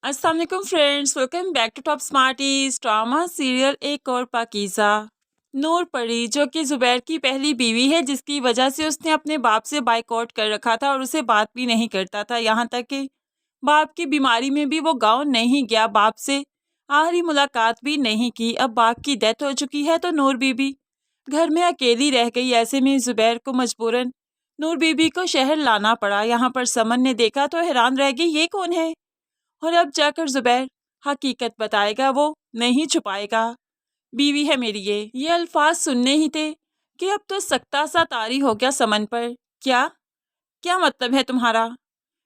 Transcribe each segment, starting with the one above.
السلام علیکم friends, welcome back to top smarties drama serial ایک اور پاکیزہ۔ نور پری جو کہ زبیر کی پہلی بیوی ہے، جس کی وجہ سے اس نے اپنے باپ سے بائیکاٹ کر رکھا تھا اور اسے بات بھی نہیں کرتا تھا، یہاں تک کہ باپ کی بیماری میں بھی وہ گاؤں نہیں گیا، باپ سے آخری ملاقات بھی نہیں کی۔ اب باپ کی ڈیتھ ہو چکی ہے تو نور بی بی گھر میں اکیلی رہ گئی۔ ایسے میں زبیر کو مجبوراً نور بی بی کو شہر لانا پڑا۔ یہاں پر سمن نے دیکھا تو حیران رہ گئی، یہ کون ہے؟ اور اب جا کر زبیر حقیقت بتائے گا، وہ نہیں چھپائے گا۔ بیوی ہے میری یہ الفاظ سننے ہی تھے کہ اب تو سکتہ سا طاری ہو گیا سمن پر۔ کیا مطلب ہے تمہارا؟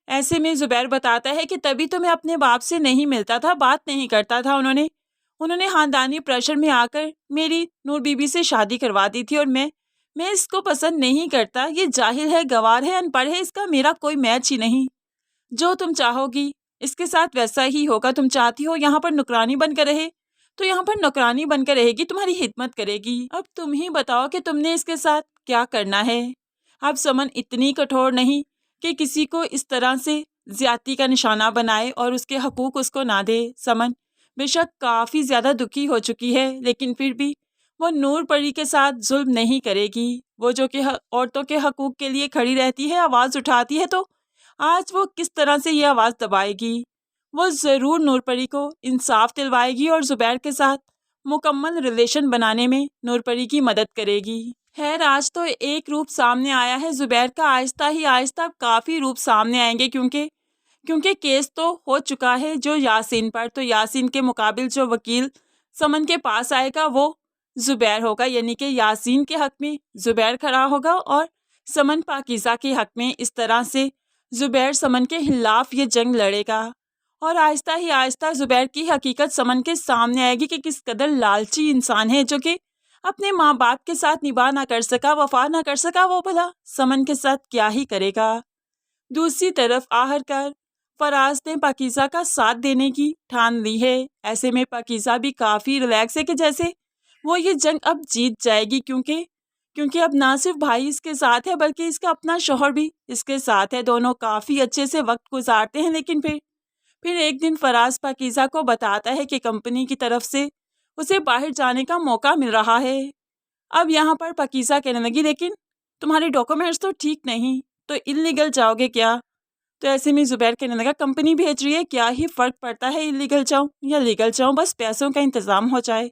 ایسے میں زبیر بتاتا ہے کہ تبھی تو میں اپنے باپ سے نہیں ملتا تھا، بات نہیں کرتا تھا۔ انہوں نے خاندانی پریشر میں آ کر میری نور بی بی سے شادی کروا دی تھی، اور میں اس کو پسند نہیں کرتا۔ یہ جاہل ہے، گوار ہے، ان پڑھ ہے، اس کا میرا کوئی میچ ہی نہیں۔ جو تم چاہو گی اس کے ساتھ ویسا ہی ہوگا۔ تم چاہتی ہو یہاں پر نوکرانی بن کر رہے تو یہاں پر نوکرانی بن کر رہے گی، تمہاری خدمت کرے گی۔ اب تم ہی بتاؤ کہ تم نے اس کے ساتھ کیا کرنا ہے۔ اب سمن اتنی کٹھور نہیں کہ کسی کو اس طرح سے زیادتی کا نشانہ بنائے اور اس کے حقوق اس کو نہ دے۔ سمن بے شک کافی زیادہ دکھی ہو چکی ہے، لیکن پھر بھی وہ نور پری کے ساتھ ظلم نہیں کرے گی۔ وہ جو کہ عورتوں کے حقوق کے لیے کھڑی رہتی ہے، آواز اٹھاتی ہے، تو آج وہ کس طرح سے یہ آواز دبائے گی؟ وہ ضرور نور پری کو انصاف دلوائے گی اور زبیر کے ساتھ مکمل ریلیشن بنانے میں نور پری کی مدد کرے گی۔ خیر، آج تو ایک روپ سامنے آیا ہے زبیر کا، آہستہ ہی آہستہ کافی روپ سامنے آئیں گے، کیونکہ کیس تو ہو چکا ہے جو یاسین پر۔ تو یاسین کے مقابل جو وکیل سمن کے پاس آئے گا وہ زبیر ہوگا، یعنی کہ یاسین کے حق میں زبیر کھڑا ہوگا اور سمن پاکیزہ کے حق میں۔ اس طرح سے زبیر سمن کے خلاف یہ جنگ لڑے گا، اور آہستہ ہی آہستہ زبیر کی حقیقت سمن کے سامنے آئے گی کہ کس قدر لالچی انسان ہے، جو کہ اپنے ماں باپ کے ساتھ نباہ نہ کر سکا، وفا نہ کر سکا، وہ بھلا سمن کے ساتھ کیا ہی کرے گا۔ دوسری طرف آخرکار فراز نے پاکیزہ کا ساتھ دینے کی ٹھان لی ہے۔ ایسے میں پاکیزہ بھی کافی ریلیکس ہے کہ جیسے وہ یہ جنگ اب جیت جائے گی، کیونکہ اب نہ صرف بھائی اس کے ساتھ ہے بلکہ اس کا اپنا شوہر بھی اس کے ساتھ ہے۔ دونوں کافی اچھے سے وقت گزارتے ہیں، لیکن پھر ایک دن فراز پاکیزہ کو بتاتا ہے کہ کمپنی کی طرف سے اسے باہر جانے کا موقع مل رہا ہے۔ اب یہاں پر پاکیزہ کہنے لگی، لیکن تمہارے ڈاکومنٹس تو ٹھیک نہیں، تو انلیگل جاؤ گے کیا؟ تو ایسے میں زبیر کہنے لگا، کمپنی بھیج رہی ہے، کیا ہی فرق پڑتا ہے انلیگل جاؤں یا لیگل جاؤں، بس پیسوں کا انتظام ہو جائے۔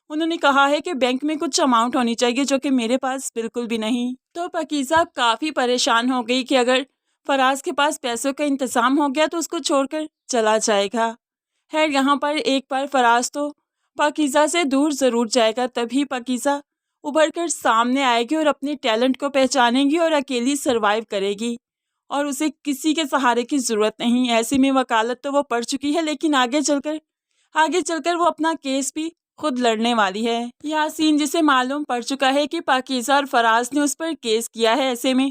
انہوں نے کہا ہے کہ بینک میں کچھ اماؤنٹ ہونی چاہیے، جو کہ میرے پاس بالکل بھی نہیں۔ تو پاکیزہ کافی پریشان ہو گئی کہ اگر فراز کے پاس پیسوں کا انتظام ہو گیا تو اس کو چھوڑ کر چلا جائے گا۔ خیر، یہاں پر ایک بار فراز تو پاکیزہ سے دور ضرور جائے گا، تبھی پاکیزہ ابھر کر سامنے آئے گی اور اپنے ٹیلنٹ کو پہچانے گی اور اکیلی سروائیو کرے گی، اور اسے کسی کے سہارے کی ضرورت نہیں۔ ایسے میں وکالت تو وہ پڑھ چکی ہے، لیکن آگے چل کر وہ اپنا کیس بھی خود لڑنے والی ہے۔ یاسین جسے معلوم پڑ چکا ہے کہ پاکیزہ اور فراز نے اس پر کیس کیا ہے، ایسے میں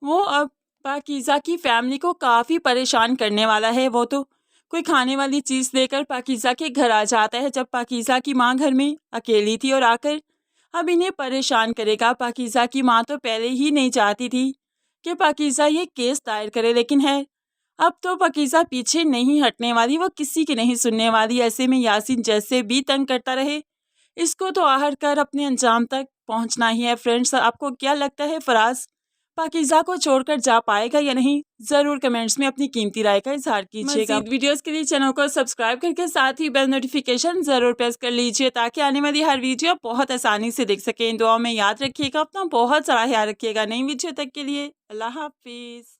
وہ اب پاکیزہ کی فیملی کو کافی پریشان کرنے والا ہے۔ وہ تو کوئی کھانے والی چیز لے کر پاکیزہ کے گھر آ جاتا ہے، جب پاکیزہ کی ماں گھر میں اکیلی تھی، اور آ کر اب انہیں پریشان کرے گا۔ پاکیزہ کی ماں تو پہلے ہی نہیں چاہتی تھی کہ پاکیزہ یہ کیس دائر کرے، لیکن ہے اب تو پاکیزہ پیچھے نہیں ہٹنے والی، وہ کسی کی نہیں سننے والی۔ ایسے میں یاسین جیسے بھی تنگ کرتا رہے، اس کو تو آخرکار اپنے انجام تک پہنچنا ہی ہے۔ فرینڈس، آپ کو کیا لگتا ہے فراز پاکیزہ کو چھوڑ کر جا پائے گا یا نہیں؟ ضرور کمنٹس میں اپنی قیمتی رائے کا اظہار کیجیے گا۔ مزید ویڈیوز کے لیے چینل کو سبسکرائب کر کے ساتھ ہی بیل نوٹیفیکیشن ضرور پریس کر لیجیے، تاکہ آنے والی ہر ویڈیو بہت آسانی سے دیکھ سکیں۔ دعا میں یاد رکھیے گا، اپنا بہت سارا خیال رکھیے گا۔ نئی ویڈیو تک کے لیے اللہ حافظ۔